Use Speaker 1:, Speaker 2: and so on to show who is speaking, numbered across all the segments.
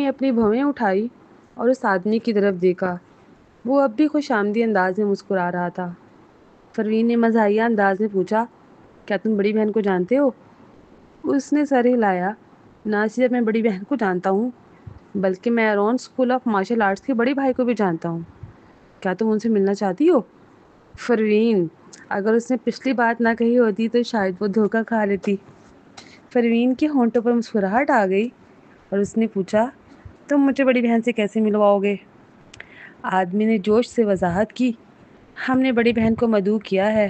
Speaker 1: نے اپنی بھویں اٹھائی اور اس آدمی کی طرف دیکھا۔ وہ اب بھی خوش آمدی انداز میں مسکرا رہا تھا۔ پروین نے مزاحیہ انداز میں پوچھا، کیا تم بڑی بہن کو جانتے ہو؟ اس نے سر ہلایا۔ نہ صرف میں بڑی بہن کو جانتا ہوں بلکہ میں iron school of martial arts کے بڑے بھائی کو بھی جانتا ہوں۔ کیا تم ان سے ملنا چاہتی ہو؟ پروین، اگر اس نے پچھلی بات نہ کہی ہوتی تو شاید وہ دھوکہ کھا لیتی۔ پروین کے ہونٹوں پر مسکراہٹ آ گئی اور اس نے پوچھا، تم مجھے بڑی بہن سے کیسے ملواؤ گے؟ آدمی نے جوش سے وضاحت کی، ہم نے بڑی بہن کو مدعو کیا ہے۔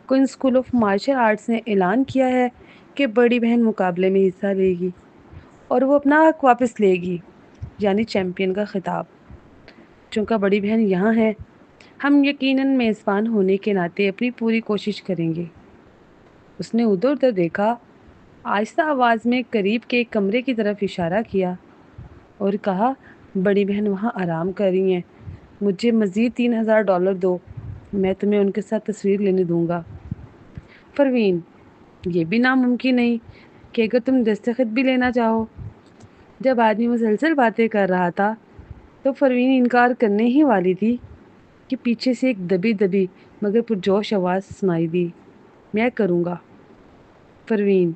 Speaker 1: Quinn school of martial arts نے اعلان کیا ہے کہ بڑی بہن مقابلے میں حصہ لے گی اور وہ اپنا حق واپس لے گی، یعنی چیمپئن کا خطاب۔ چونکہ بڑی بہن یہاں ہے، ہم یقیناً میزبان ہونے کے ناطے اپنی پوری کوشش کریں گے۔ اس نے ادھر ادھر دیکھا، آہستہ آواز میں قریب کے ایک کمرے کی طرف اشارہ کیا اور کہا، بڑی بہن وہاں آرام کر رہی ہیں، مجھے مزید $3000 دو، میں تمہیں ان کے ساتھ تصویر لینے دوں گا۔ پروین، یہ بھی ناممکن نہیں کہ اگر تم دستخط بھی لینا چاہو۔ جب آدمی مسلسل باتیں کر رہا تھا تو پروین انکار کرنے ہی والی تھی کہ پیچھے سے ایک دبی دبی مگر پرجوش آواز سنائی دی، میں کروں گا۔ پروین،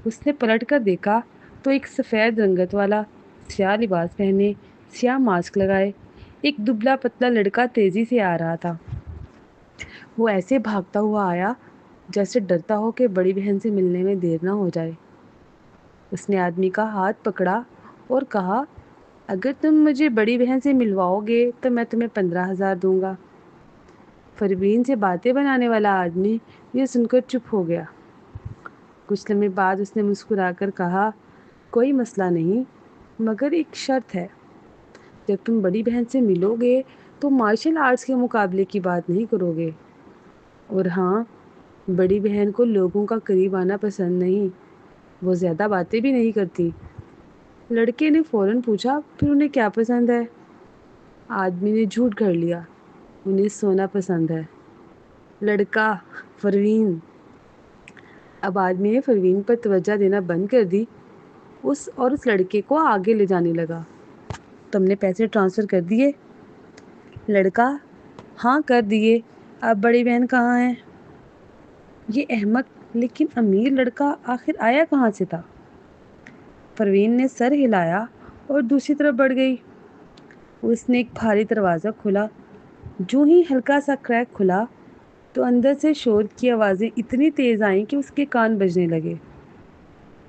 Speaker 1: اس نے پلٹ کر دیکھا تو ایک سفید رنگت والا، سیاہ لباس پہنے، سیاہ ماسک لگائے ایک دبلا پتلا لڑکا تیزی سے آ رہا تھا۔ وہ ایسے بھاگتا ہوا آیا جیسے ڈرتا ہو کہ بڑی بہن سے ملنے میں دیر نہ ہو جائے۔ اس نے آدمی کا ہاتھ پکڑا اور کہا، اگر تم مجھے بڑی بہن سے ملواؤ گے تو میں تمہیں 15,000 دوں گا۔ پروین سے باتیں بنانے والا آدمی یہ سن کر چپ ہو گیا۔ کچھ لمحے بعد اس نے مسکرا کر کہا، کوئی مسئلہ نہیں، مگر ایک شرط ہے، جب تم بڑی بہن سے ملو گے تو مارشل آرٹس کے مقابلے کی بات نہیں کرو گے۔ اور ہاں، بڑی بہن کو لوگوں کا قریب آنا پسند نہیں، وہ زیادہ باتیں بھی نہیں کرتی۔ لڑکے نے فوراً پوچھا، پھر انہیں کیا پسند ہے؟ آدمی نے جھوٹ گھڑ لیا، انہیں سونا پسند ہے۔ لڑکا، پروین۔ اب آدمی نے پروین پر توجہ دینا بند کر دی اس لڑکے کو آگے لے جانے لگا۔ تم نے پیسے ٹرانسفر کر دیے؟ لڑکا، ہاں کر دیے، اب بڑی بہن کہاں ہے؟ یہ احمق لیکن امیر لڑکا آخر آیا کہاں سے تھا؟ پروین نے سر ہلایا اور دوسری طرف بڑھ گئی۔ اس نے ایک بھاری دروازہ کھولا۔ جو ہی ہلکا سا کریک کھلا تو اندر سے شور کی آوازیں اتنی تیز آئیں کہ اس کے کان بجنے لگے۔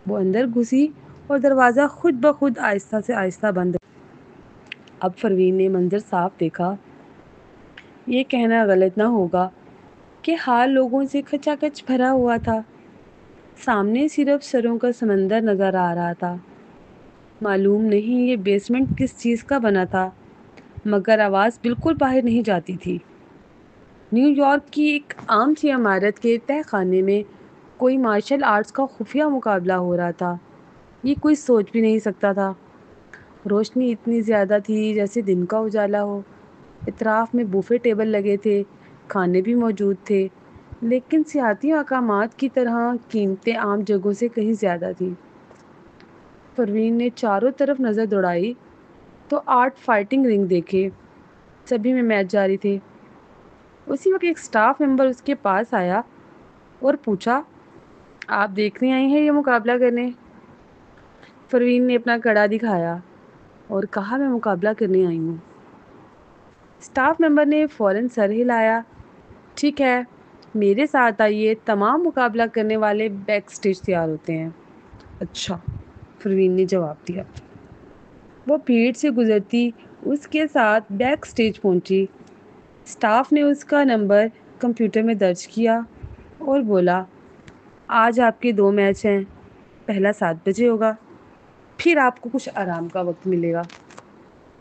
Speaker 1: وہ اندر گھسی اور دروازہ خود بخود آہستہ سے آہستہ بند۔ اب پروین نے منظر صاف دیکھا۔ یہ کہنا غلط نہ ہوگا کہ حال لوگوں سے کھچا کچ بھرا ہوا تھا۔ سامنے صرف سروں کا سمندر نظر آ رہا تھا۔ معلوم نہیں یہ بیسمنٹ کس چیز کا بنا تھا، مگر آواز بالکل باہر نہیں جاتی تھی۔ نیو یارک کی ایک عام سی عمارت کے تہہ خانے میں کوئی مارشل آرٹس کا خفیہ مقابلہ ہو رہا تھا، یہ کوئی سوچ بھی نہیں سکتا تھا۔ روشنی اتنی زیادہ تھی جیسے دن کا اجالا ہو۔ اطراف میں بوفے ٹیبل لگے تھے، کھانے بھی موجود تھے، لیکن سیاحتی مقامات کی طرح قیمتیں عام جگہوں سے کہیں زیادہ تھیں۔ پروین نے چاروں طرف نظر دوڑائی تو 8 فائٹنگ رنگ دیکھے، سبھی میں میچ جاری تھے۔ اسی وقت ایک سٹاف ممبر اس کے پاس آیا اور پوچھا، آپ دیکھنے آئی ہیں یہ مقابلہ کرنے؟ پروین نے اپنا کڑا دکھایا اور کہا، میں مقابلہ کرنے آئی ہوں۔ سٹاف ممبر نے فوراً سر ہلایا، ٹھیک ہے، میرے ساتھ آئیے، تمام مقابلہ کرنے والے بیک سٹیج تیار ہوتے ہیں۔ اچھا، پروین نے جواب دیا۔ وہ بھیڑ سے گزرتی اس کے ساتھ بیک سٹیج پہنچی۔ سٹاف نے اس کا نمبر کمپیوٹر میں درج کیا اور بولا، آج آپ کے 2 میچ ہیں، پہلا 7 بجے ہوگا، پھر آپ کو کچھ آرام کا وقت ملے گا۔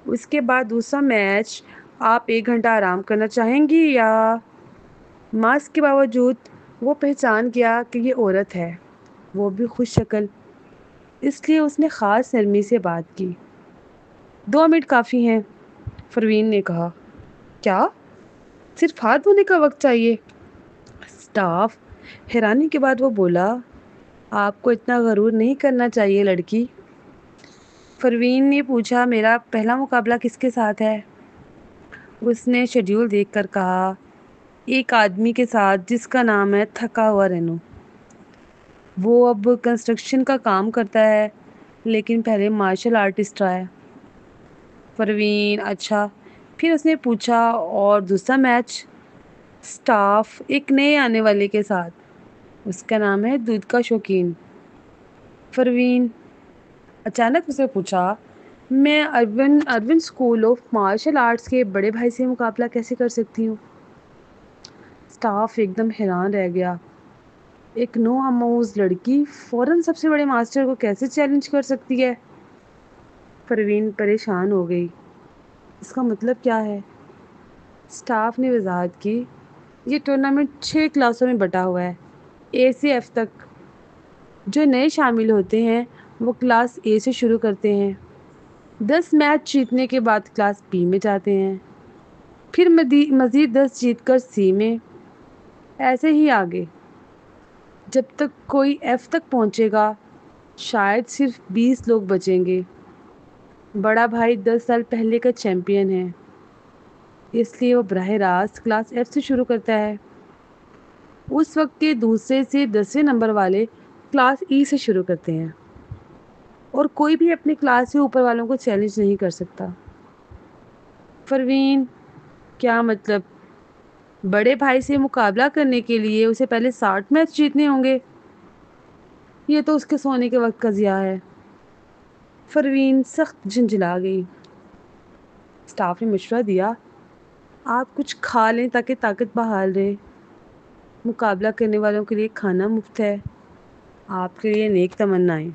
Speaker 1: اس کے بعد دوسرا میچ، آپ 1 گھنٹہ آرام کرنا چاہیں گی یا؟ ماسک کے باوجود وہ پہچان گیا کہ یہ عورت ہے، وہ بھی خوش شکل، اس لیے اس نے خاص نرمی سے بات کی۔ 2 منٹ کافی ہیں، پروین نے کہا۔ کیا؟ صرف ہاتھ دھونے کا وقت چاہیے؟ سٹاف حیرانی کے بعد وہ بولا، آپ کو اتنا غرور نہیں کرنا چاہیے لڑکی۔ فروین نے پوچھا میرا پہلا مقابلہ کس کے ساتھ ہے؟ اس نے شیڈیول دیکھ کر کہا ایک آدمی کے ساتھ جس کا نام ہے تھکا ہوا رینو۔ وہ اب کنسٹرکشن کا کام کرتا ہے لیکن پہلے مارشل آرٹسٹ رہا ہے۔ فروین اچھا۔ پھر اس نے پوچھا اور دوسرا میچ؟ سٹاف ایک نئے آنے والے کے ساتھ، اس کا نام ہے دودھ کا شوقین۔ فروین اچانک اسے پوچھا میں Aaron school of martial arts کے بڑے بھائی سے مقابلہ کیسے کر سکتی ہوں؟ سٹاف ایک دم حیران رہ گیا۔ ایک نو آموز لڑکی فوراً سب سے بڑے ماسٹر کو کیسے چیلنج کر سکتی ہے؟ فروین پریشان ہو گئی۔ اس کا مطلب کیا ہے؟ سٹاف نے وضاحت کی یہ ٹورنامنٹ 6 کلاسوں میں بٹا ہوا ہے، اے سے ایف تک۔ جو نئے شامل ہوتے ہیں وہ کلاس اے سے شروع کرتے ہیں، 10 میچ جیتنے کے بعد کلاس بی میں جاتے ہیں، پھر مزید 10 جیت کر سی میں، ایسے ہی آگے جب تک کوئی ایف تک پہنچے گا۔ شاید صرف 20 لوگ بچیں گے۔ بڑا بھائی 10 سال پہلے کا چیمپئن ہے، اس لیے وہ براہ راست کلاس ایف سے شروع کرتا ہے۔ اس وقت کے دوسرے سے 10ویں نمبر والے کلاس ای سے شروع کرتے ہیں اور کوئی بھی اپنی کلاس سے اوپر والوں کو چیلنج نہیں کر سکتا۔ فروین کیا مطلب بڑے بھائی سے مقابلہ کرنے کے لیے اسے پہلے 60 میچ جیتنے ہوں گے؟ یہ تو اس کے سونے کے وقت کا ضیاع ہے۔ فروین سخت جھنجھلا گئی۔ سٹاف نے مشورہ دیا آپ کچھ کھا لیں تاکہ طاقت بحال رہے۔ مقابلہ کرنے والوں کے لیے کھانا مفت ہے، آپ کے لیے نیک تمنائیں۔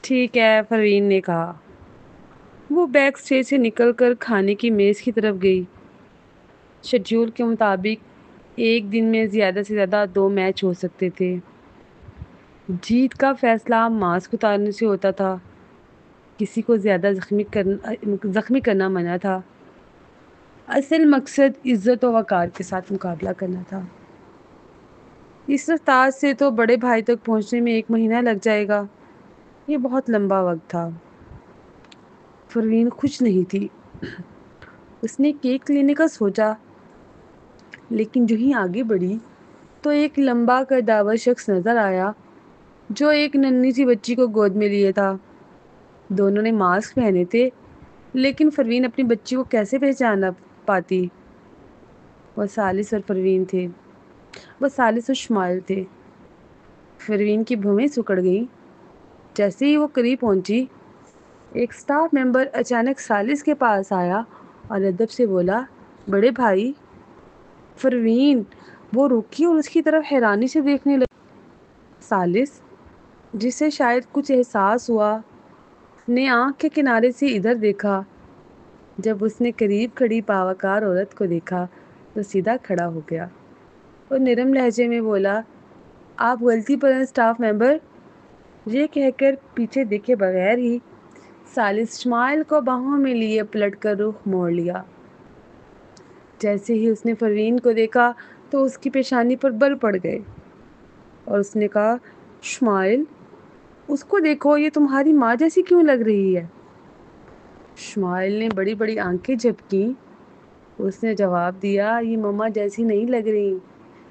Speaker 1: ٹھیک ہے، فروین نے کہا۔ وہ بیک اسٹیج سے نکل کر کھانے کی میز کی طرف گئی۔ شیڈیول کے مطابق ایک دن میں زیادہ سے زیادہ 2 میچ ہو سکتے تھے۔ جیت کا فیصلہ ماسک اتارنے سے ہوتا تھا، کسی کو زیادہ زخمی کرنا منع تھا۔ اصل مقصد عزت و وقار کے ساتھ مقابلہ کرنا تھا۔ اس رفتار سے تو بڑے بھائی تک پہنچنے میں 1 مہینہ لگ جائے گا، یہ بہت لمبا وقت تھا۔ فروین خوش نہیں تھی۔ اس نے کیک لینے کا سوچا، لیکن جو ہی آگے بڑھی تو ایک لمبا قداور شخص نظر آیا جو ایک ننھی سی بچی کو گود میں لیے تھا۔ دونوں نے ماسک پہنے تھے لیکن فروین اپنی بچی کو کیسے پہچان پاتی؟ وہ سالس اور فروین تھے، وہ سالس اور شمائل تھے۔ فروین کی بھویں سکڑ گئیں۔ جیسے ہی وہ قریب پہنچی ایک سٹاف ممبر اچانک سالس کے پاس آیا اور ادب سے بولا بڑے بھائی۔ فروین وہ رکی اور اس کی طرف حیرانی سے دیکھنے لگی۔ سالس جسے شاید کچھ احساس ہوا نے آنکھ کے کنارے سے ادھر دیکھا۔ جب اس نے قریب کھڑی باوقار عورت کو دیکھا تو سیدھا کھڑا ہو گیا اور نرم لہجے میں بولا آپ غلطی پر ہیں سٹاف ممبر۔ یہ کہہ کر پیچھے دیکھے بغیر ہی سالس شمائل کو باہوں میں لیے پلٹ کر رخ موڑ لیا۔ جیسے ہی اس نے فروین کو دیکھا تو اس کی پیشانی پر بل پڑ گئے اور اس نے کہا شمائل اس کو دیکھو، یہ تمہاری ماں جیسی کیوں لگ رہی ہے؟ شمائل نے بڑی بڑی آنکھیں جھپکیں۔ اس نے جواب دیا یہ مما جیسی نہیں لگ رہی،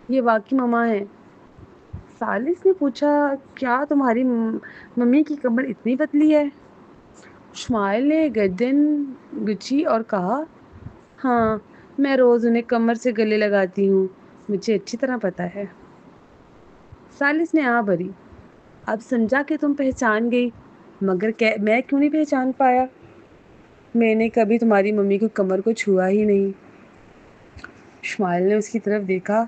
Speaker 1: یہ واقعی مما ہے۔ سالس نے پوچھا کیا تمہاری ممی کی کمر اتنی پتلی ہے؟ شمائل نے گردن گچھی اور کہا ہاں میں روز انہیں کمر سے گلے لگاتی ہوں، مجھے اچھی طرح پتہ ہے۔ سالس نے آہ بھری، اب سمجھا کہ تم پہچان گئی، مگر میں کیوں نہیں پہچان پایا؟ میں نے کبھی تمہاری ممی کو کمر کو چھوا ہی نہیں۔ شمائل نے اس کی طرف دیکھا،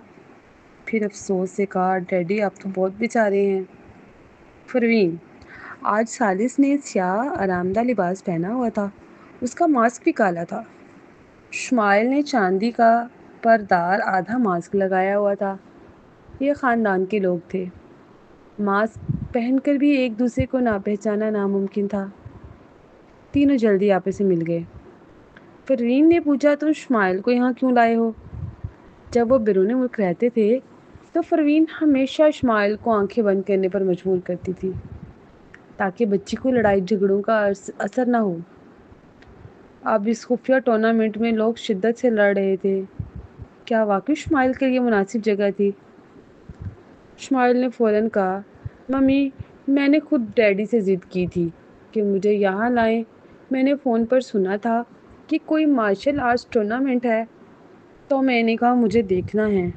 Speaker 1: پھر افسوس سے کہا ڈیڈی آپ تو بہت بیچارے ہیں۔ فروین آج سالس نے سیاہ آرام دہ لباس پہنا ہوا تھا، اس کا ماسک بھی کالا تھا۔ شمائل نے چاندی کا پردار آدھا ماسک لگایا ہوا تھا۔ یہ خاندان کے لوگ تھے، ماسک پہن کر بھی ایک دوسرے کو نہ پہچانا ناممکن تھا۔ تینوں جلدی آپس سے مل گئے۔ فروین نے پوچھا تم شمائل کو یہاں کیوں لائے ہو؟ جب وہ بیرون ملک رہتے تھے تو فروین ہمیشہ شمائل کو آنکھیں بند کرنے پر مجبور کرتی تھی۔ تاکہ بچی کو لڑائی جھگڑوں کا اثر نہ ہو۔ اب اس خفیہ ٹورنامنٹ میں لوگ شدت سے لڑ رہے تھے۔ کیا واقعی شمائل کے لیے مناسب جگہ تھی؟ شمائل نے فوراً کہا، ممی، میں نے خود ڈیڈی سے ضد کی تھی کہ مجھے یہاں لائیں۔ میں نے فون پر سنا تھا کہ کوئی مارشل آرٹس ٹورنامنٹ ہے، تو میں نے کہا مجھے دیکھنا ہے۔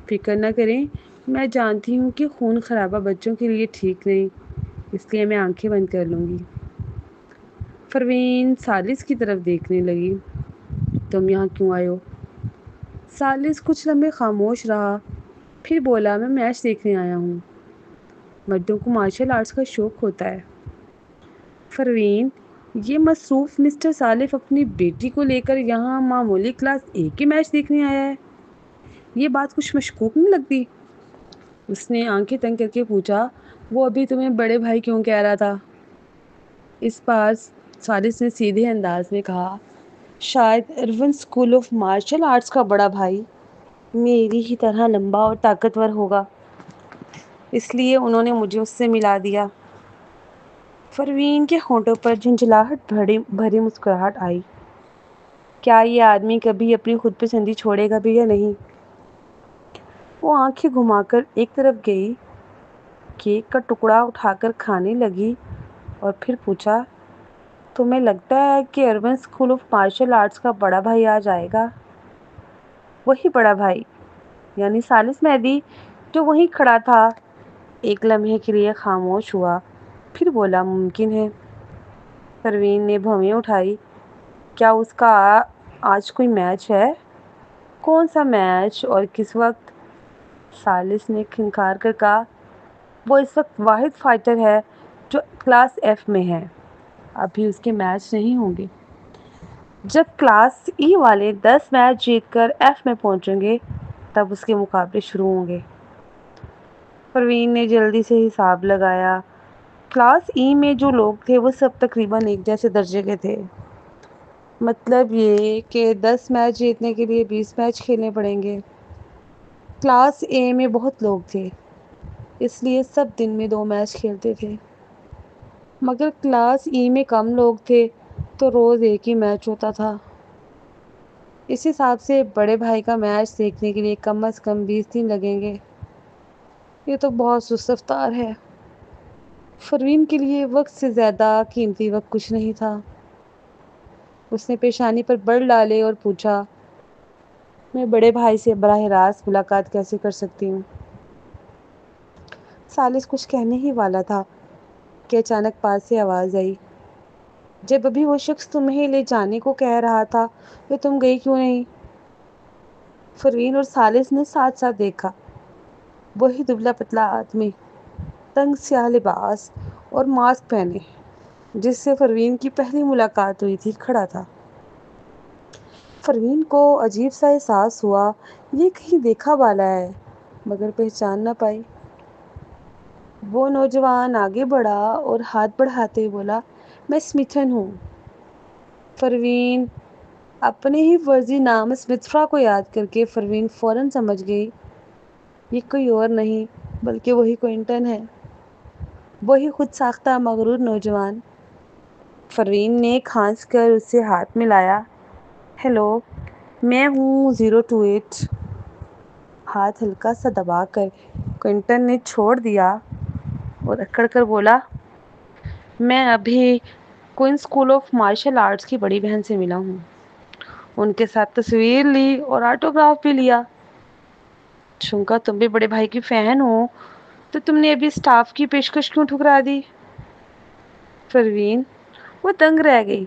Speaker 1: فکر نہ کریں، میں جانتی ہوں کہ خون خرابہ بچوں کے لیے ٹھیک نہیں، اس لیے میں آنکھیں بند کر لوں گی۔ پروین ثالث کی طرف دیکھنے لگی۔ تم یہاں کیوں آئے ہو؟ ثالث کچھ لمحے خاموش رہا، پھر بولا، میں میچ دیکھنے آیا ہوں۔ مردوں کو مارشل آرٹس کا شوق ہوتا ہے۔ پروین، یہ مصروف مسٹر ثالث اپنی بیٹی کو لے کر یہاں معمولی کلاس اے کے میچ دیکھنے آیا ہے؟ یہ بات کچھ مشکوک نہیں لگتی؟ اس نے آنکھیں تنگ کر کے پوچھا، وہ ابھی تمہیں بڑے بھائی کیوں کہہ رہا تھا؟ اس بار ثالث نے سیدھے انداز میں کہا، شاید Aaron school of martial arts کا بڑا بھائی میری ہی طرح لمبا اور طاقتور ہوگا، اس لیے انہوں نے مجھے اس سے ملا دیا۔ پروین کے ہونٹوں پر جھنجھلاہٹ بھری مسکراہٹ آئی۔ کیا یہ آدمی کبھی اپنی خود پسندی چھوڑے گا بھی یا نہیں؟ وہ آنکھیں گھما کر ایک طرف گئی، کیک کا ٹکڑا اٹھا کر کھانے لگی اور پھر پوچھا، تمہیں لگتا ہے کہ Aaron school of martial arts کا بڑا بھائی آج آئے گا؟ وہی بڑا بھائی، یعنی ثالث مہدی، جو وہیں کھڑا تھا۔ ایک لمحے کے لیے خاموش ہوا، پھر بولا، ممکن ہے۔ پروین نے بھویں اٹھائی، کیا اس کا آج کوئی میچ ہے؟ کون سا میچ اور کس وقت؟ ثالث نے کھنکار کر کہا، وہ اس وقت واحد فائٹر ہے جو کلاس ایف میں ہے، ابھی اس کے میچ نہیں ہوں گے۔ جب کلاس ای والے 10 میچ جیت کر ایف میں پہنچیں گے تب اس کے مقابلے شروع ہوں گے۔ پروین نے جلدی سے حساب لگایا، کلاس ای میں جو لوگ تھے وہ سب تقریباً ایک جیسے درجے کے تھے، مطلب یہ کہ 10 میچ جیتنے کے لیے 20 میچ کھیلنے پڑیں گے۔ کلاس اے میں بہت لوگ تھے، اس لیے سب دن میں 2 میچ کھیلتے تھے، مگر کلاس ای میں کم لوگ تھے تو روز ایک ہی میچ ہوتا تھا۔ اس حساب سے بڑے بھائی کا میچ دیکھنے کے لیے کم از کم 20 دن لگیں گے۔ یہ تو بہت سست رفتار ہے۔ پروین کے لیے وقت سے زیادہ قیمتی وقت کچھ نہیں تھا۔ اس نے پیشانی پر بڑ ڈالے اور پوچھا، میں بڑے بھائی سے براہ راست ملاقات کیسے کر سکتی ہوں؟ ثالث کچھ کہنے ہی والا تھا کہ اچانک پاس سے آواز آئی، جب ابھی وہ شخص تمہیں لے جانے کو کہہ رہا تھا تو تم گئی کیوں نہیں؟ پروین اور ثالث نے ساتھ ساتھ دیکھا۔ وہی دبلا پتلا آدمی، تنگ سیاہ لباس اور ماسک پہنے، جس سے پروین کی پہلی ملاقات ہوئی تھی، کھڑا تھا۔ پروین کو عجیب سا احساس ہوا، یہ کہیں دیکھا والا ہے، مگر پہچان نہ پائی۔ وہ نوجوان آگے بڑھا اور ہاتھ بڑھاتے بولا، میں اسمیتھن ہوں۔ پروین اپنے ہی فرضی نام اسمتھرا کو یاد کر کے پروین فوراً سمجھ گئی، یہ کوئی اور نہیں بلکہ وہی کوئنٹن ہے، وہی خود ساختہ مغرور نوجوان۔ پروین نے کھانس کر اس سے ہاتھ ملایا، ہیلو، میں ہوں 028۔ ہاتھ ہلکا سا دبا کر کوئنٹن نے چھوڑ دیا اور اکڑ کر بولا، میں ابھی Quinn school of martial arts کی بڑی بہن سے ملا ہوں، ان کے ساتھ تصویر لی اور آٹوگراف بھی لیا۔ چونکہ تم بھی بڑے بھائی کی فین ہو تو تم نے ابھی اسٹاف کی پیشکش کیوں ٹھکرا دی؟ پروین، وہ دنگ رہ گئی،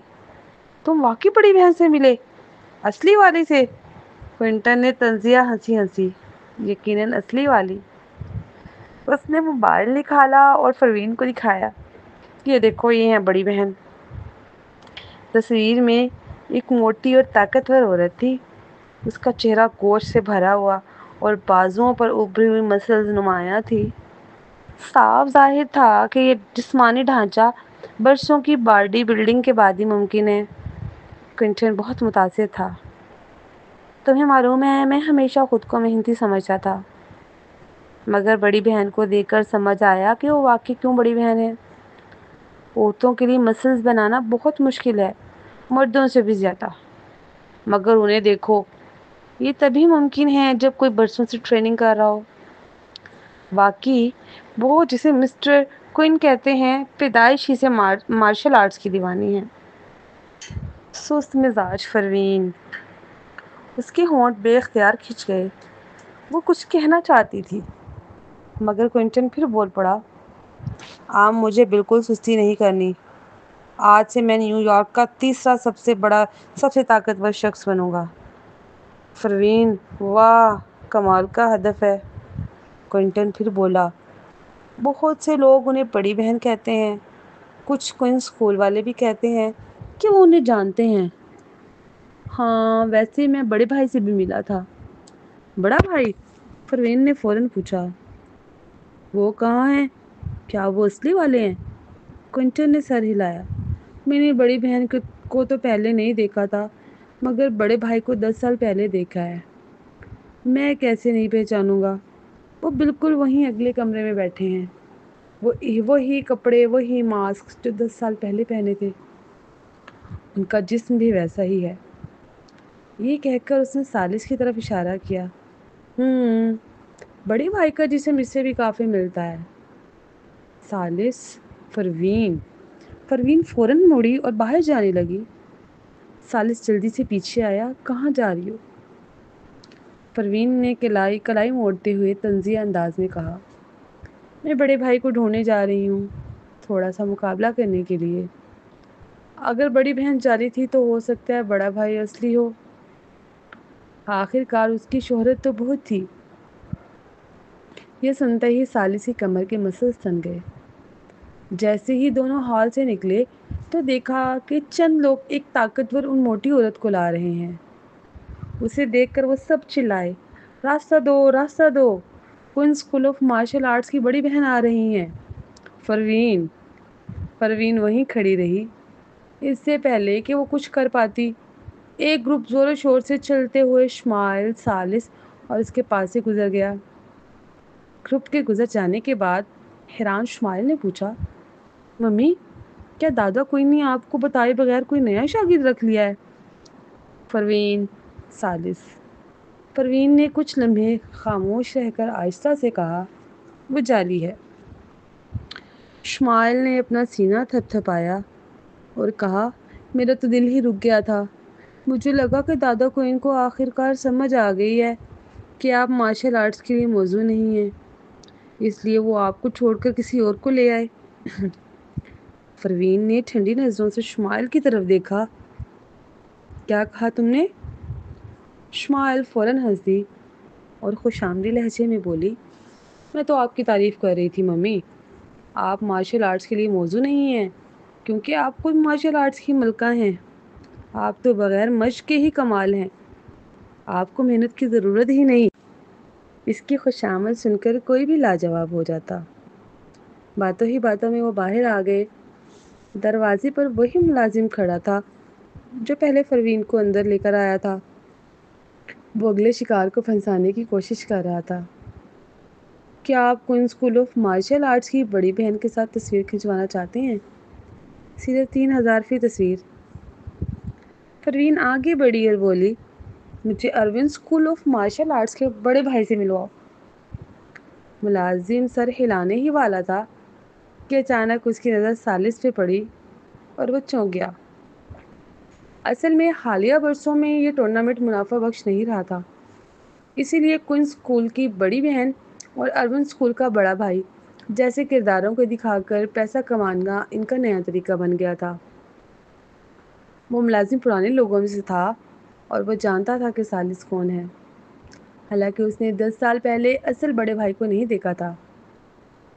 Speaker 1: تم واقعی بڑی بہن سے ملے؟ اصلی والی سے؟ کوئنٹن نے طنزیہ ہنسی، یقیناً اصلی والی۔ اس نے موبائل نکالا اور پروین کو دکھایا، یہ دیکھو، یہ ہے بڑی بہن۔ تصویر میں ایک موٹی اور طاقتور عورت تھی، اس کا چہرہ گوشت سے بھرا ہوا اور بازوؤں پر ابھری ہوئی مسلز نمایاں تھی۔ صاف ظاہر تھا کہ یہ جسمانی ڈھانچہ برسوں کی باڈی بلڈنگ کے بعد ہی ممکن ہے۔ کوئنٹن بہت متاثر تھا۔ تمہیں معلوم ہے، میں ہمیشہ خود کو محنتی سمجھتا تھا، مگر بڑی بہن کو دیکھ کر سمجھ آیا کہ وہ واقعی کیوں بڑی بہن ہے۔ عورتوں کے لیے مسلز بنانا بہت مشکل ہے، مردوں سے بھی زیادہ، مگر انہیں دیکھو، یہ تبھی ممکن ہے جب کوئی برسوں سے ٹریننگ کر رہا ہو۔ واقعی وہ جسے مسٹر کوئن کہتے ہیں پیدائش ہی سے مارشل آرٹس کی دیوانی ہے۔ سست مزاج پروین، اس کے ہونٹ بے اختیار کھنچ گئے۔ وہ کچھ کہنا چاہتی تھی مگر کوئنٹن پھر بول پڑا، آپ مجھے بالکل سستی نہیں کرنی۔ آج سے میں نیو یارک کا تیسرا سب سے طاقتور شخص بنوں گا۔ پروین، واہ، کمال کا ہدف ہے۔ کوئنٹن پھر بولا، بہت سے لوگ انہیں بڑی بہن کہتے ہیں، کچھ کوئن اسکول والے بھی کہتے ہیں کہ وہ انہیں جانتے ہیں۔ ہاں، ویسے میں بڑے بھائی سے بھی ملا تھا۔ بڑا بھائی؟ پروین نے فوراً پوچھا، وہ کہاں ہیں؟ کیا وہ اصلی والے ہیں؟ کوئنٹن نے سر ہلایا، میں نے بڑی بہن کو تو پہلے نہیں دیکھا تھا، مگر بڑے بھائی کو 10 سال پہلے دیکھا ہے۔ میں کیسے نہیں پہچانوں گا؟ وہ بالکل وہیں اگلے کمرے میں بیٹھے ہیں، وہی کپڑے، وہی ماسک جو 10 سال پہلے پہنے تھے۔ ان کا جسم بھی ویسا ہی ہے۔ یہ کہہ کر اس نے ثالث کی طرف اشارہ کیا۔ بڑے بھائی کا جسم اس سے بھی کافی ملتا ہے۔ ثالث، پروین فوراً مڑی اور باہر جانے لگی۔ ثالث جلدی سے پیچھے آیا، کہاں جا رہی ہو؟ پروین نے کلائی موڑتے ہوئے طنزیہ انداز میں کہا، میں بڑے بھائی کو ڈھونڈنے جا رہی ہوں، تھوڑا سا مقابلہ کرنے کے لیے۔ اگر بڑی بہن جاری تھی تو ہو سکتا ہے بڑا بھائی اصلی ہو۔ آخر کار اس کی شہرت تو بہت تھی۔ یہ سنتے ہی ثالث کی کمر کے مسلز تن گئے۔ جیسے ہی دونوں ہال سے نکلے تو دیکھا کہ چند لوگ ایک طاقتور اور موٹی عورت کو لا رہے ہیں۔ اسے دیکھ کر وہ سب چلائے، راستہ دو، راستہ دو، queen school of martial arts کی بڑی بہن آ رہی ہیں۔ پروین وہیں کھڑی رہی۔ اس سے پہلے کہ وہ کچھ کر پاتی، ایک گروپ زور و شور سے چلتے ہوئے شمائل، ثالث اور اس کے پاس سے گزر گیا۔ گروپ کے گزر جانے کے بعد حیران شمائل نے پوچھا، ممی، کیا دادا کوئن نے آپ کو بتائے بغیر کوئی نیا شاگرد رکھ لیا ہے؟ ثالث۔ پروین نے کچھ لمحے خاموش رہ کر آہستہ سے کہا، وہ جعلی ہے۔ شمائل نے اپنا سینہ تھپ تھپایا اور کہا، میرا تو دل ہی رک گیا تھا۔ مجھے لگا کہ دادا کوئن کو آخر کار سمجھ آ گئی ہے کہ آپ مارشل آرٹس کے لیے موزوں نہیں ہیں، اس لیے وہ آپ کو چھوڑ کر کسی اور کو لے آئے۔ پروین نے ٹھنڈی نظروں سے شمائل کی طرف دیکھا۔ کیا کہا تم نے؟ شمائل فوراً ہنس دی اور خوش آمدی لہجے میں بولی، میں تو آپ کی تعریف کر رہی تھی ممی۔ آپ مارشل آرٹس کے لیے موزوں نہیں ہیں کیونکہ آپ خود مارشل آرٹس کی ملکہ ہیں۔ آپ تو بغیر مشق کے ہی کمال ہیں، آپ کو محنت کی ضرورت ہی نہیں۔ اس کی خوشامد سن کر کوئی بھی لاجواب ہو جاتا۔ باتوں ہی باتوں میں وہ باہر آ گئے۔ دروازے پر وہی ملازم کھڑا تھا جو پہلے پروین کو اندر لے کر آیا تھا۔ وہ اگلے شکار کو پھنسانے کی کوشش کر رہا تھا۔ کیا آپ Quinn school of martial arts کی بڑی بہن کے ساتھ تصویر کھنچوانا چاہتے ہیں؟ صرف 3000 تصویر۔ پروین آگے بڑھی اور بولی، مجھے Aaron school of martial arts کے بڑے بھائی سے ملواؤ۔ ملازم سر ہلانے ہی والا تھا کہ اچانک اس کی نظر ثالث پہ پڑی اور وہ چونک گیا۔ اصل میں حالیہ برسوں میں یہ ٹورنامنٹ منافع بخش نہیں رہا تھا، اسی لیے کوئن اسکول کی بڑی بہن اور ارون اسکول کا بڑا بھائی جیسے کرداروں کو دکھا کر پیسہ کمانا ان کا نیا طریقہ بن گیا تھا۔ وہ ملازم پرانے لوگوں میں سے تھا اور وہ جانتا تھا کہ ثالث کون ہے، حالانکہ اس نے 10 سال پہلے اصل بڑے بھائی کو نہیں دیکھا تھا،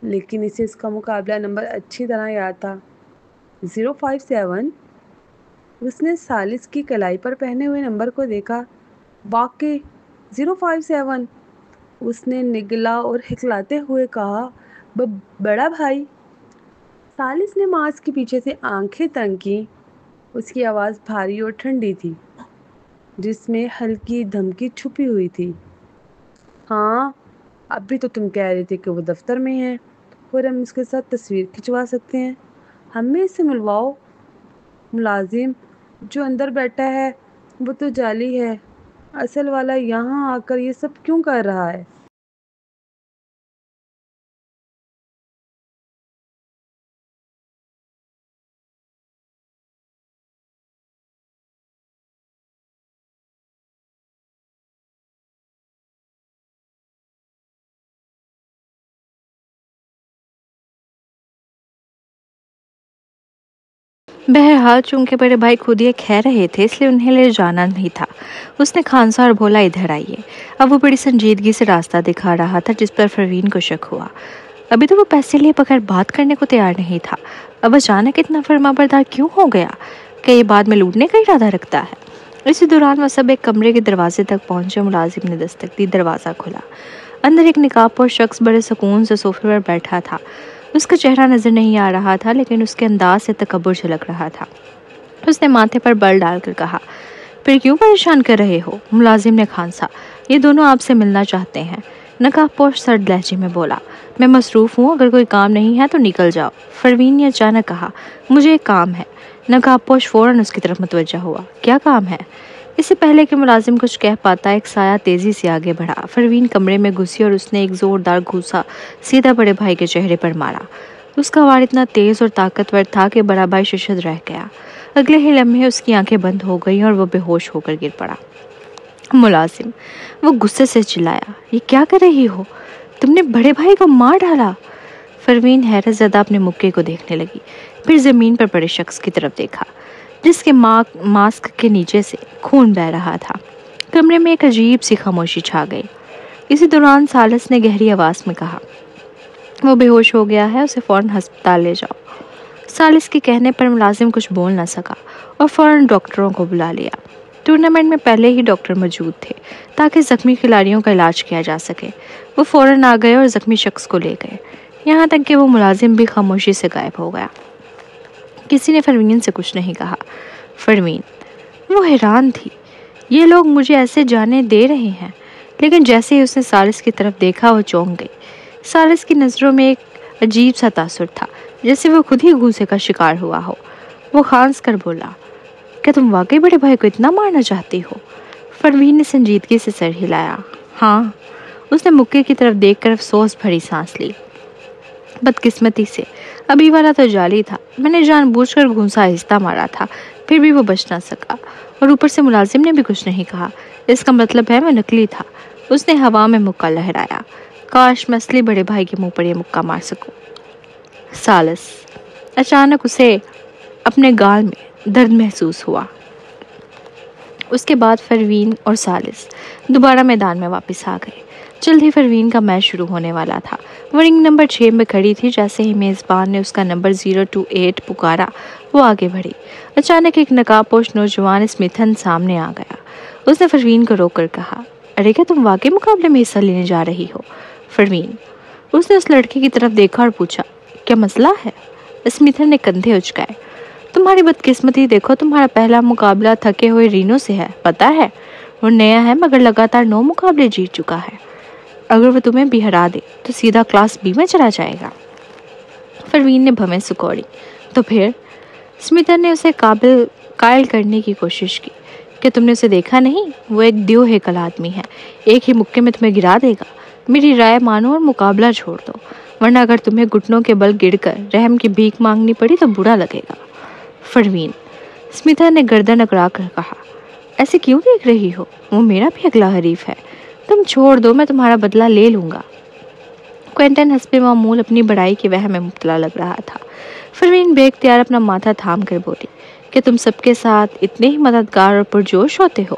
Speaker 1: لیکن اسے اس کا مقابلہ نمبر اچھی طرح یاد تھا، 057۔ اس نے ثالث کی کلائی پر پہنے ہوئے نمبر کو دیکھا، واقعی 057۔ اس نے نگلا اور ہکلاتے ہوئے کہا، بڑا بھائی۔ ثالث نے ماسک کے پیچھے سے آنکھیں تنگ کی۔ اس کی آواز بھاری اور ٹھنڈی تھی جس میں ہلکی دھمکی چھپی ہوئی تھی۔ ہاں، اب بھی تو تم کہہ رہے تھے کہ وہ دفتر میں ہیں اور ہم اس کے ساتھ تصویر کھنچوا سکتے ہیں۔ ہمیں اس سے ملواؤ۔ ملازم: جو اندر بیٹھا ہے وہ تو جعلی ہے، اصل والا یہاں آ کر یہ سب کیوں کر رہا ہے؟
Speaker 2: بہرحال چونکہ بڑے بھائی خود یہ کہہ رہے تھے اس لیے انہیں لے جانا نہیں تھا۔ اس نے خانسا اور بولا ادھر آئیے۔ اب وہ بڑی سنجیدگی سے راستہ دکھا رہا تھا جس پر پروین کو شک ہوا۔ ابھی تو وہ پیسے لیے بغیر بات کرنے کو تیار نہیں تھا، اب اچانک اتنا فرما بردار کیوں ہو گیا؟ کہ یہ بعد میں لوٹنے کا ارادہ رکھتا ہے؟ اسی دوران وہ سب ایک کمرے کے دروازے تک پہنچے۔ ملازم نے دستک دی، دروازہ کھلا۔ اندر ایک نقاب پوش شخص بڑے سکون سے صوفے پر بیٹھا تھا۔ اس کا چہرہ نظر نہیں آ رہا تھا لیکن اس کے انداز سے تکبر جھلک رہا تھا۔ اس نے ماتھے پر بل ڈال کر کہا، پھر کیوں پریشان کر رہے ہو؟ ملازم نے خانسا، یہ دونوں آپ سے ملنا چاہتے ہیں۔ نقاب پوش سرد لہجے میں بولا، میں مصروف ہوں، اگر کوئی کام نہیں ہے تو نکل جاؤ۔ پروین نے اچانک کہا، مجھے ایک کام ہے۔ نقاب پوش فوراً اس کی طرف متوجہ ہوا، کیا کام ہے؟ اس سے پہلے کہ ملازم کچھ کہہ پاتا ایک سایہ تیزی سے آگے بڑھا۔ پروین کمرے میں گھسی اور اس نے ایک زوردار گھوسا سیدھا بڑے بھائی کے چہرے پر مارا۔ اس کا وار اتنا تیز اور طاقتور تھا کہ بڑا بھائی ششد رہ گیا۔ اگلے ہی لمحے اس کی آنکھیں بند ہو گئیں اور وہ بے ہوش ہو کر گر پڑا۔ ملازم: وہ غصے سے چلایا، یہ کیا کر رہی ہو؟ تم نے بڑے بھائی کو مار ڈالا؟ پروین حیرت زدہ اپنے مکے کو دیکھنے لگی، پھر زمین پر پڑے شخص کی طرف دیکھا جس کے ماسک کے نیچے سے خون بہہ رہا تھا۔ کمرے میں ایک عجیب سی خاموشی چھا گئی۔ اسی دوران سالس نے گہری آواز میں کہا، وہ بے ہوش ہو گیا ہے، اسے فوراً ہسپتال لے جاؤ۔ سالس کے کہنے پر ملازم کچھ بول نہ سکا اور فوراً ڈاکٹروں کو بلا لیا۔ ٹورنامنٹ میں پہلے ہی ڈاکٹر موجود تھے تاکہ زخمی کھلاڑیوں کا علاج کیا جا سکے۔ وہ فوراً آ گئے اور زخمی شخص کو لے گئے، یہاں تک کہ وہ ملازم بھی خاموشی سے غائب ہو گیا۔ کسی نے پروین سے کچھ نہیں کہا۔ پروین: وہ حیران تھی، یہ لوگ مجھے ایسے جانے دے رہے ہیں، لیکن جیسے ہی اس نے سالس کی طرف دیکھا وہ چونک گئی۔ سالس کی نظروں میں ایک عجیب سا تاثر تھا، جیسے وہ خود ہی غصے کا شکار ہوا ہو۔ وہ خانس کر بولا، کیا تم واقعی بڑے بھائی کو اتنا مارنا چاہتی ہو؟ پروین نے سنجیدگی سے سر ہلایا، ہاں۔ اس نے مکے کی طرف دیکھ کر افسوس بھری سانس لی۔ بدقسمتی سے ابھی والا تو جعلی تھا، میں نے جان بوجھ کر گھونسا آہستہ مارا تھا، پھر بھی وہ بچ نہ سکا، اور اوپر سے ملازم نے بھی کچھ نہیں کہا، اس کا مطلب ہے میں نکلی تھا۔ اس نے ہوا میں مکہ لہرایا، کاش میں اصلی بڑے بھائی کے منہ پر یہ مکہ مار سکوں۔ سالس: اچانک اسے اپنے گال میں درد محسوس ہوا۔ اس کے بعد پروین اور سالس دوبارہ میدان میں واپس آ گئے۔ جلد ہی پروین کا میچ شروع ہونے والا تھا۔ وہ رنگ نمبر 6 میں کھڑی تھی، جیسے ہی میزبان نے اس کا نمبر 028 پکارا وہ آگے بڑھی۔ اچانک ایک نقاب پوش نوجوان اسمیتھن سامنے آ گیا۔ اس نے پروین کو روک کر کہا، ارے کیا تم واقعی مقابلے میں حصہ لینے جا رہی ہو؟ پروین: اس نے اس لڑکی کی طرف دیکھا اور پوچھا، کیا مسئلہ ہے؟ اسمیتھن نے کندھے اچکائے، تمہاری بدقسمتی دیکھو، تمہارا پہلا مقابلہ تھکے ہوئے رینو سے ہے، پتہ ہے؟ وہ نیا ہے مگر لگاتار 9 مقابلے جیت چکا ہے۔ اگر وہ تمہیں بھی ہرا دے تو سیدھا کلاس بی میں چلا جائے گا۔ پروین نے بھویں سکوڑی، تو پھر؟ اسمیتھن نے اسے قائل کرنے کی کوشش کی، کہ تم نے اسے دیکھا نہیں؟ وہ ایک دیو ہیکل آدمی ہے، ایک ہی مکے میں تمہیں گرا دے گا۔ میری رائے مانو اور مقابلہ چھوڑ دو، ورنہ اگر تمہیں گھٹنوں کے بل گر کر رحم کی بھیک مانگنی پڑی تو برا لگے گا۔ پروین: اسمیتھن نے گردن اکڑا کر کہا، ایسے کیوں دیکھ رہی ہو؟ وہ میرا بھی اگلا حریف ہے، تم چھوڑ دو، میں تمہارا بدلہ لے لوں گا۔ کوئنٹن حسب معمول اپنی بڑائی کے وہم میں مبتلا لگ رہا تھا۔ پروین بے اختیار اپنا ماتھا تھام کر بولی، کہ تم سب کے ساتھ اتنے ہی مددگار اور پرجوش ہوتے ہو؟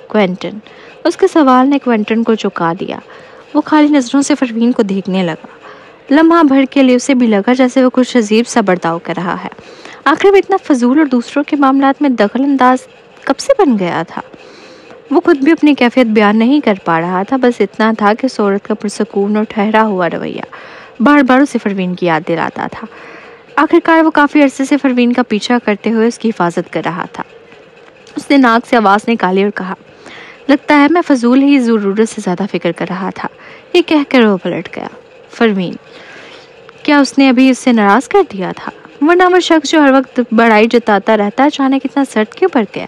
Speaker 2: کوئنٹن: اس کے سوال نے کوئنٹن کو چونکا دیا۔ وہ خالی نظروں سے پروین کو دیکھنے لگا۔ لمحہ بھر کے لیے اسے بھی لگا جیسے وہ کچھ عجیب سا برتاؤ کر رہا ہے۔ آخر وہ اتنا فضول اور دوسروں کے معاملات میں دخل انداز کب سے بن گیا تھا؟ وہ خود بھی اپنی کیفیت بیان نہیں کر پا رہا تھا، بس اتنا تھا کہ اس عورت کا پرسکون اور ٹھہرا ہوا رویہ بار بار اسے پروین کی یاد دلاتا تھا۔ آخرکار وہ کافی عرصے سے پروین کا پیچھا کرتے ہوئے اس کی حفاظت کر رہا تھا۔ اس نے ناک سے آواز نکالی اور کہا، لگتا ہے میں فضول ہی ضرورت سے زیادہ فکر کر رہا تھا۔ یہ کہہ کر وہ پلٹ گیا۔ پروین: کیا اس نے ابھی اس سے ناراض کر دیا تھا؟ ورنہ وہ شخص جو ہر وقت بڑائی جتاتا رہتا اچانک اتنا سرد کیوں پڑ گیا؟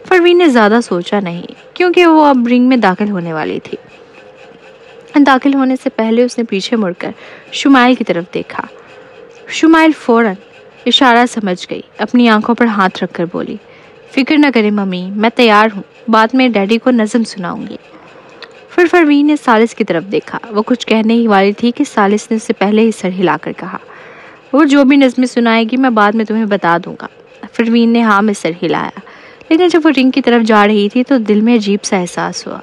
Speaker 2: پروین نے زیادہ سوچا نہیں کیونکہ وہ اب رنگ میں داخل ہونے والی تھی۔ داخل ہونے سے پہلے اس نے پیچھے مڑ کر شمائل کی طرف دیکھا۔ شمائل فوراً اشارہ سمجھ گئی، اپنی آنکھوں پر ہاتھ رکھ کر بولی، فکر نہ کریں ممی، میں تیار ہوں، بعد میں ڈیڈی کو نظم سناؤں گی۔ پھر پروین نے سالس کی طرف دیکھا۔ وہ کچھ کہنے ہی والی تھی کہ سالس نے اسے پہلے ہی سر ہلا کر کہا، وہ جو بھی نظمیں سنائے گی میں بعد میں تمہیں بتا دوں گا۔ پروین نے ہاں میں سر ہلایا، لیکن جب وہ رنگ کی طرف جا رہی تھی تو دل میں عجیب سا احساس ہوا۔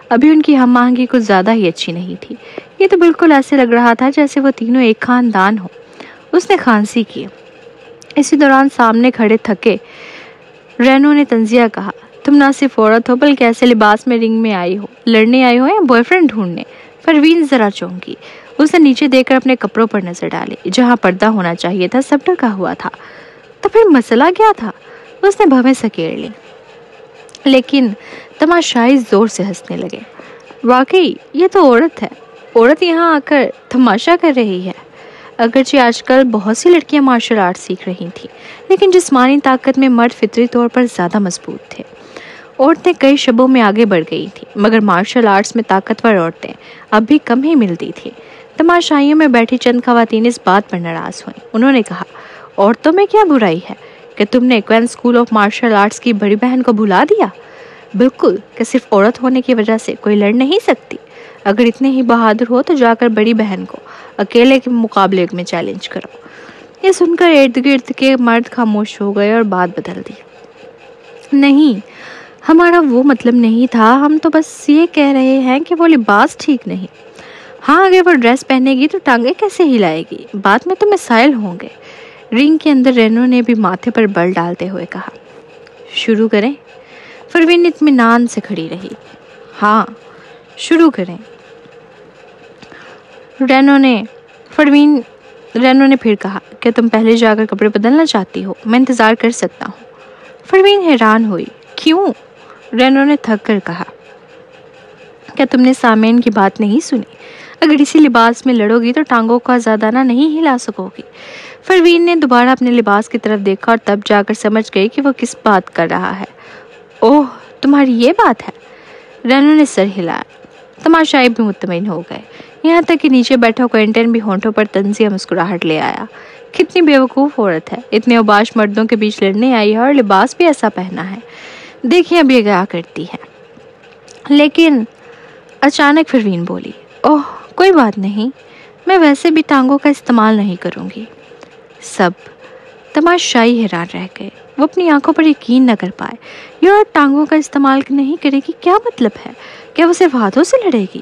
Speaker 2: ابھی ان کی ہم آہنگی کچھ زیادہ ہی اچھی نہیں تھی۔ یہ تو بالکل ایسے لگ رہا تھا جیسے وہ تینوں ایک خاندان ہو۔ اس نے کھانسی کی۔ اسی دوران سامنے کھڑے تھکے رینو نے تنزیہ کہا، تم نہ صرف عورت ہو بلکہ ایسے لباس میں رنگ میں آئی ہو، لڑنے آئی ہو یا بوائے فرینڈ ڈھونڈنے؟ پروین ذرا چونکی۔ اس نے نیچے دیکھ کر اپنے کپڑوں پر نظر ڈالی۔ جہاں پردہ ہونا چاہیے تھا سب ڈھکا ہوا تھا۔ تو پھر مسئلہ کیا تھا؟ اس نے بھویں سکیڑ لی، لیکن تماشائی زور سے ہنسنے لگے۔ واقعی یہ تو عورت ہے، عورت یہاں آ کر تماشا کر رہی ہے۔ اگرچہ آج کل بہت سی لڑکیاں مارشل آرٹ سیکھ رہی تھیں، لیکن جسمانی طاقت میں مرد فطری طور پر زیادہ مضبوط تھے۔ عورتیں کئی شعبوں میں آگے بڑھ گئی تھیں، مگر مارشل آرٹس میں طاقتور عورتیں اب بھی کم ہی ملتی تھیں۔ تماشائیوں میں بیٹھی چند خواتین اس بات پر ناراض ہوئیں۔ انہوں نے کہا، عورتوں میں کیا برائی ہے کہ تم نے ایکوین اسکول آف مارشل آرٹس کی بڑی بہن کو بھلا دیا؟ بالکل، کہ صرف عورت ہونے کی وجہ سے کوئی لڑ نہیں سکتی۔ اگر اتنے ہی بہادر ہو تو جا کر بڑی بہن کو اکیلے کے مقابلے میں چیلنج کرو۔ یہ سن کر ارد گرد کے مرد خاموش ہو گئے اور بات بدل دی۔ نہیں، ہمارا وہ مطلب نہیں تھا، ہم تو بس یہ کہہ رہے ہیں کہ وہ لباس ٹھیک نہیں۔ ہاں، اگر وہ ڈریس پہنے گی تو ٹانگیں کیسے ہلائے گی؟ بعد میں تو مسائل ہوں گے۔ رنگ کے اندر رینو نے بھی ماتھے پر بل ڈالتے ہوئے کہا، شروع کریں؟ پروین اطمینان سے کھڑی رہی۔ ہاں شروع کریں۔ رینو نے پھر کہا، کیا تم پہلے جا کر کپڑے بدلنا چاہتی ہو؟ میں انتظار کر سکتا ہوں۔ پروین حیران ہوئی۔ کیوں؟ رینو نے تھک کر کہا، کیا تم نے سامعین کی بات نہیں سنی؟ اگر اسی لباس میں لڑو گی تو ٹانگوں کا زیادانہ نہیں ہلا سکو گی۔ پروین نے دوبارہ اپنے لباس کی طرف دیکھا اور تب جا کر سمجھ گئی کہ وہ کس بات کر رہا ہے۔ اوہ، تمہاری یہ بات ہے؟ رینو نے سر ہلایا۔ تماشائی بھی مطمئن ہو گئے، یہاں تک کہ نیچے بیٹھا کوئنٹن بھی ہونٹوں پر طنزیہ مسکراہٹ لے آیا۔ کتنی بیوقوف عورت ہے، اتنے اوباش مردوں کے بیچ لڑنے آئی ہے اور لباس بھی ایسا پہنا ہے۔ دیکھیں اب یہ کیا کرتی ہے۔ لیکن اچانک پروین بولی، اوہ کوئی بات نہیں، میں ویسے بھی ٹانگوں کا استعمال نہیں کروں گی۔ سب تماشائی حیران رہ گئے۔ وہ اپنی آنکھوں پر یقین نہ کر پائے۔ یہ عورت ٹانگوں کا استعمال نہیں کرے گی، کیا مطلب ہے؟ کیا وہ صرف ہاتھوں سے لڑے گی؟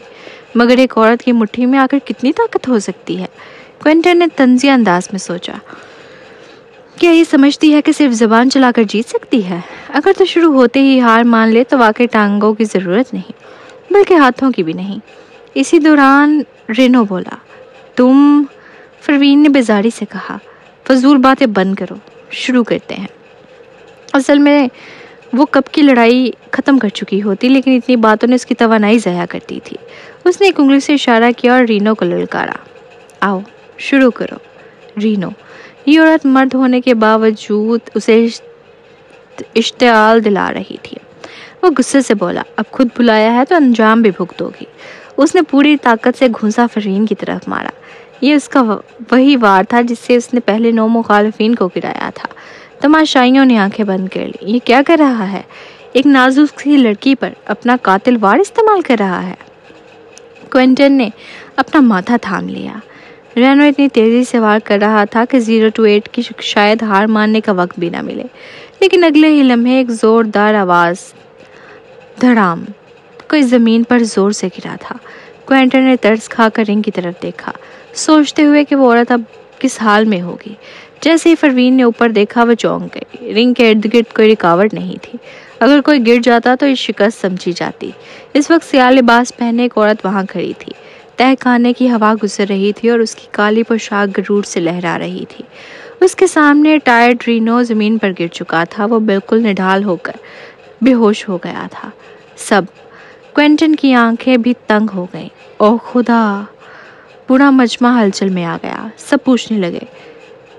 Speaker 2: مگر ایک عورت کی مٹھی میں آ کر کتنی طاقت ہو سکتی ہے؟ کوئنٹن نے طنزیہ انداز میں سوچا، کیا یہ سمجھتی ہے کہ صرف زبان چلا کر جیت سکتی ہے؟ اگر تو شروع ہوتے ہی ہار مان لے تو واقعی ٹانگوں کی ضرورت نہیں، بلکہ ہاتھوں کی بھی نہیں۔ اسی دوران رینو بولا، تم؟ پروین نے بیزاری سے کہا، فضول باتیں بند کرو، شروع کرتے ہیں۔ اصل میں وہ کب کی لڑائی ختم کر چکی ہوتی، لیکن اتنی باتوں نے اس کی توانائی ضائع کرتی تھی۔ اس نے ایک انگلی سے اشارہ کیا اور رینو کو للکارا، آؤ شروع کرو۔ رینو، یہ عورت مرد ہونے کے باوجود اسے اشتعال دلا رہی تھی۔ وہ غصے سے بولا، اب خود بلایا ہے تو انجام بھی بھگتو گی۔ اس نے پوری طاقت سے گھونسا پروین کی طرف مارا۔ یہ اس کا وہی وار تھا جس سے اس نے پہلے 9 مخالفین کو گرایا تھا۔ تماشائیوں نے آنکھیں بند کر لی۔ یہ کیا کر رہا ہے؟ ایک نازک سی لڑکی پر اپنا قاتل وار استعمال کر رہا ہے۔ کوئنٹن نے اپنا ماتھا تھام لیا۔ رینو اتنی تیزی سے وار کر رہا تھا کہ 0 to 8 کی شاید ہار ماننے کا وقت بھی نہ ملے، لیکن اگلے ہی لمحے ایک زوردار آواز دھڑام کوئی زمین پر زور سے گرا تھا۔ کوئنٹن نے ترس کھا کر رنگ کی طرف دیکھا، سوچتے ہوئے کہ وہ عورت اب کس حال میں ہوگی۔ جیسے ہی پروین نے اوپر دیکھا وہ چونک گئی۔ رنگ کے ارد گرد کوئی رکاوٹ نہیں تھی۔ اگر کوئی گر جاتا تو یہ شکست سمجھی جاتی۔ اس وقت سیاہ لباس پہنے ایک عورت وہاں کھڑی تھی۔ تہ خانے کی ہوا گزر رہی تھی اور اس کی کالی پوشاک غرور سے لہرا رہی تھی۔ اس کے سامنے ٹائرڈ رینو زمین پر گر چکا تھا۔ وہ بالکل نڈھال ہو کر بے ہوش ہو گیا تھا۔ سب کوئنٹن کی آنکھیں بھی تنگ ہو گئیں۔ اوہ خدا! پورا مجمع ہلچل میں آ گیا۔ سب پوچھنے لگے،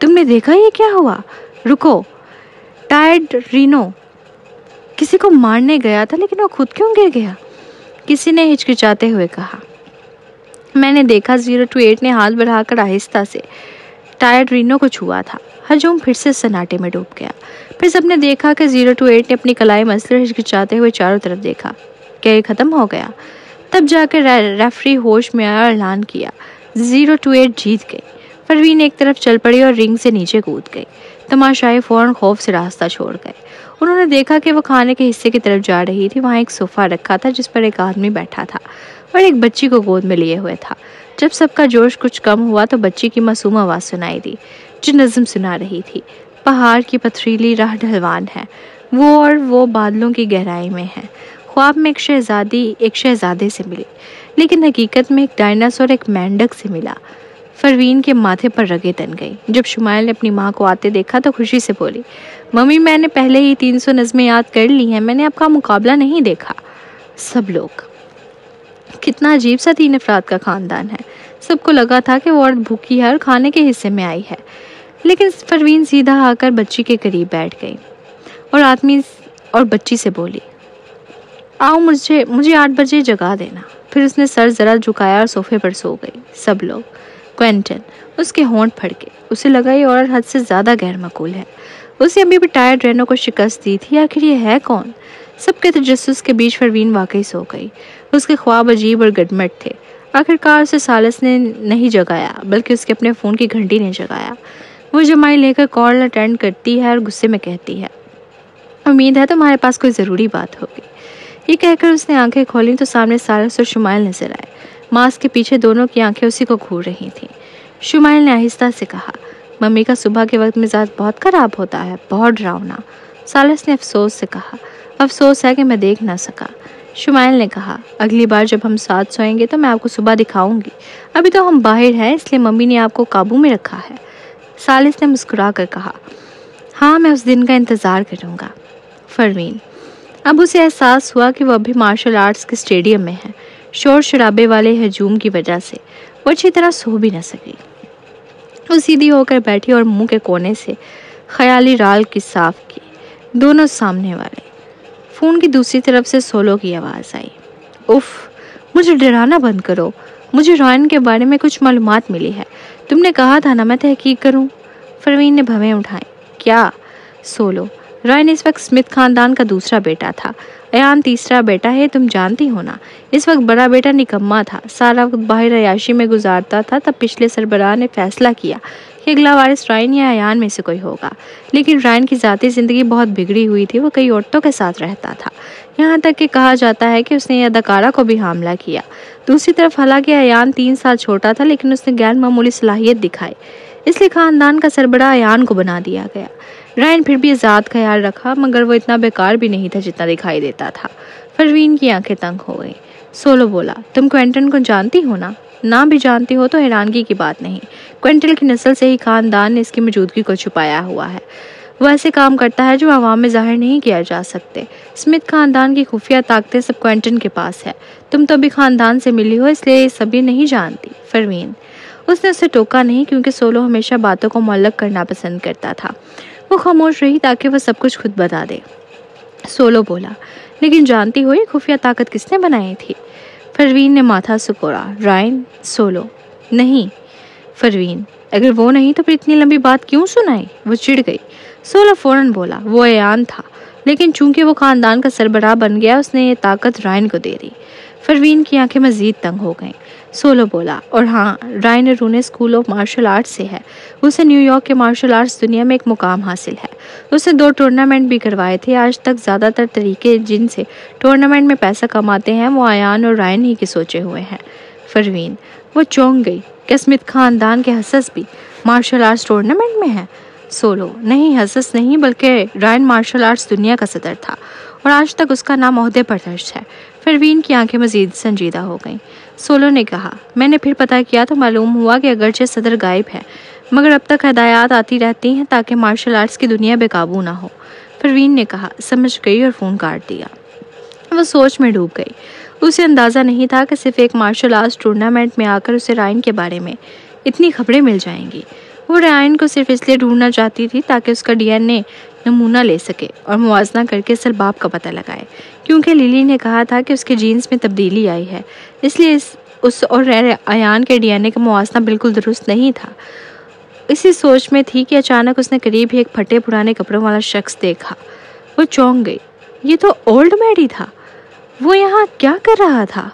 Speaker 2: تم نے دیکھا یہ کیا ہوا؟ رکو، ٹائرڈ رینو کسی کو مارنے گیا تھا لیکن وہ خود کیوں گر گیا؟ کسی نے ہچکچاتے ہوئے کہا۔ میں نے دیکھا 028 نے ہاتھ بڑھا کر آہستہ سے ٹائرڈ رینو کو چھوا تھا۔ ہجوم پھر سے سناٹے میں ڈوب گیا۔ پھر سب نے دیکھا کہ 028 نے اپنی کلائی مسلر ہچکچاتے ہوئے چاروں طرف دیکھا۔ کیا یہ ختم ہو گیا؟ تب جا کے ریفری ہوش میں آیا اور اعلان کیا 028 جیت گئی۔ پروین ایک طرف چل پڑی اور رنگ سے نیچے کود گئی۔ تماشائی فوراً خوف سے راستہ چھوڑ گئے۔ انہوں نے دیکھا کہ وہ کھانے کے حصے کی طرف جا رہی تھی۔ وہاں ایک صوفہ رکھا تھا جس پر ایک آدمی بیٹھا تھا اور ایک بچی کو گود میں لیے ہوئے تھا۔ جب سب کا جوش کچھ کم ہوا تو بچی کی معصوم آواز سنائی دی جو نظم سنا رہی تھی۔ پہاڑ کی پتھریلی راہ ڈھلوان ہے، وہ بادلوں کی گہرائی میں ہے۔ خواب میں ایک شہزادی ایک شہزادے سے ملی، لیکن حقیقت میں ایک ڈائناسور ایک مینڈک سے ملا۔ پروین کے ماتھے پر رگیں تن گئی۔ جب شمائل نے اپنی ماں کو آتے دیکھا تو خوشی سے بولی، ممی میں نے پہلے ہی 300 نظمیں یاد کر لی ہیں، میں نے آپ کا مقابلہ نہیں دیکھا۔ سب لوگ، کتنا عجیب سا 3 افراد کا خاندان ہے۔ سب کو لگا تھا کہ وہ عورت بھوکی ہے اور کھانے کے حصے میں آئی ہے، لیکن پروین سیدھا آ کر بچی کے قریب بیٹھ گئی اور بچی سے بولی، آؤ مجھے 8 بجے جگا دینا۔ پھر اس نے سر ذرا جھکایا اور صوفے پر سو گئی۔ سب لوگ، کوئنٹن، اس کے ہونٹ پھڑکے۔ اسے لگا یہ عورت حد سے زیادہ غیر معقول ہے۔ اسے ابھی بھی ٹائرڈ رینو کو شکست دی تھی، آخر یہ ہے کون؟ سب کے تجسس کے بیچ پروین واقعی سو گئی۔ اس کے خواب عجیب اور گڈمٹ تھے۔ آخرکار اسے سالس نے نہیں جگایا بلکہ اس کے اپنے فون کی گھنٹی نے جگایا۔ وہ جمائی لے کر کال اٹینڈ کرتی ہے اور غصے میں کہتی ہے، امید ہے تمہارے پاس کوئی ضروری بات ہوگی۔ یہ کہہ کر اس نے آنکھیں کھولیں تو سامنے سالس اور شمائل نظر آئے۔ ماسک کے پیچھے دونوں کی آنکھیں اسی کو گھور رہی تھیں۔ شمائل نے آہستہ سے کہا، ممی کا صبح کے وقت مزاج بہت خراب ہوتا ہے، بہت ڈراؤنا۔ سالس نے افسوس سے کہا، افسوس ہے کہ میں دیکھ نہ سکا۔ شمائل نے کہا، اگلی بار جب ہم ساتھ سوئیں گے تو میں آپ کو صبح دکھاؤں گی، ابھی تو ہم باہر ہیں اس لیے ممی نے آپ کو قابو میں رکھا ہے۔ سالس نے مسکرا کر کہا، ہاں میں اس دن کا انتظار کروں گا۔ پروین، اب اسے احساس ہوا کہ وہ ابھی مارشل آرٹس کے اسٹیڈیم میں ہے۔ شور شرابے والے ہجوم کی وجہ سے وہ اچھی طرح سو بھی نہ سکی۔ وہ سیدھی ہو کر بیٹھی اور منہ کے کونے سے خیالی رال کی صاف کی۔ دونوں سامنے والے۔ فون کی دوسری طرف سے سولو کی آواز آئی، اف، مجھے ڈرانا بند کرو، مجھے رائن کے بارے میں کچھ معلومات ملی ہے، تم نے کہا تھا نا میں تحقیق کروں۔ پروین نے بھویں اٹھائیں، کیا؟ سولو، رائن اس وقت اسمتھ خاندان کا دوسرا بیٹا تھا، ایان تیسرا بیٹا ہے، تم جانتی ہو نا۔ اس وقت بڑا بیٹا نکما تھا، سارا وقت باہر عیاشی میں گزارتا تھا۔ تب پچھلے سربراہ نے فیصلہ کیا کہ اگلا وارث رائن یا ایان میں سے کوئی ہوگا، لیکن رائن کی ذاتی زندگی بہت بگڑی ہوئی تھی۔ وہ کئی عورتوں کے ساتھ رہتا تھا، یہاں تک کہ کہا جاتا ہے کہ اس نے یہ اداکارہ کو بھی حاملہ کیا۔ دوسری طرف حالانکہ ایان 3 سال چھوٹا تھا لیکن اس نے غیر معمولی صلاحیت دکھائی، اس لیے خاندان کا سربراہ ایان کو بنا دیا گیا۔ رائن پھر بھی ذات خیال رکھا مگر وہ اتنا بیکار بھی نہیں تھا جتنا دکھائی دیتا تھا۔ پروین کی آنکھیں تنگ ہو گئیں۔ سولو بولا، تم کوئنٹن کو جانتی ہو نا؟ نہ بھی جانتی ہو تو حیرانگی کی بات نہیں، کوئنٹن کی نسل سے ہی خاندان نے اس کی موجودگی کو چھپایا ہوا ہے۔ وہ ایسے کام کرتا ہے جو عوام میں ظاہر نہیں کیا جا سکتے۔ اسمتھ خاندان کی خفیہ طاقتیں سب کوئنٹن کے پاس ہے۔ تم تو بھی خاندان سے ملی ہو اس لیے یہ سبھی نہیں جانتی۔ پروین، اس نے اسے ٹوکا نہیں کیونکہ سولو ہمیشہ باتوں کو معلق کرنا پسند کرتا تھا۔ وہ خاموش رہی تاکہ وہ سب کچھ خود بتا دے۔ سولو بولا، لیکن جانتی ہو یہ خفیہ طاقت کس نے بنائی تھی؟ پروین نے ماتھا سکوڑا۔ رائن؟ سولو، نہیں۔ پروین، اگر وہ نہیں تو پھر اتنی لمبی بات کیوں سنائی؟ وہ چڑ گئی۔ سولو فوراً بولا، وہ ایان تھا، لیکن چونکہ وہ خاندان کا سربراہ بن گیا اس نے یہ طاقت رائن کو دے دی۔ پروین کی آنکھیں مزید تنگ ہو گئیں۔ سولو بولا، اور ہاں، رائن رونے اسکول آف مارشل آرٹس سے ہے، اسے نیو یارک کے مارشل آرٹس دنیا میں ایک مقام حاصل ہے۔ اسے 2 ٹورنامنٹ بھی کروائے تھے۔ آج تک زیادہ تر طریقے جن سے ٹورنامنٹ میں پیسہ کماتے ہیں وہ ایان اور رائن ہی کے سوچے ہوئے ہیں۔ پروین، وہ چونک گئی، کہ اسمتھ خاندان کے حصص بھی مارشل آرٹس ٹورنامنٹ میں ہے؟ سولو، نہیں، حصص نہیں بلکہ رائن مارشل آرٹس دنیا کا صدر تھا اور آج تک اس کا نام عہدے پر درج ہے۔ پروین کی آنکھیں مزید سنجیدہ ہو گئیں۔ سولو نے کہا، میں نے پھر پتہ کیا تو معلوم ہوا کہ اگرچہ صدر غائب ہے مگر اب تک ہدایات آتی رہتی ہیں تاکہ مارشل آرٹس کی دنیا بے قابو نہ ہو۔ پروین نے کہا، سمجھ گئی، اور فون کاٹ دیا۔ وہ سوچ میں ڈوب گئی۔ اسے اندازہ نہیں تھا کہ صرف ایک مارشل آرٹس ٹورنامنٹ میں آ کر اسے رائن کے بارے میں اتنی خبریں مل جائیں گی۔ وہ ریان کو صرف اس لیے ڈھونڈنا چاہتی تھی تاکہ اس کا DNA نمونہ لے سکے اور موازنہ کر کے اصل باپ کا پتہ لگائے، کیونکہ لیلی نے کہا تھا کہ اس کے جینز میں تبدیلی آئی ہے، اس لیے اس اور ایان کے DNA کا موازنہ بالکل درست نہیں تھا۔ اسی سوچ میں تھی کہ اچانک اس نے قریب ہی ایک پھٹے پرانے کپڑوں والا شخص دیکھا۔ وہ چونک گئی، یہ تو اولڈ میڈ ہی تھا۔ وہ یہاں کیا کر رہا تھا؟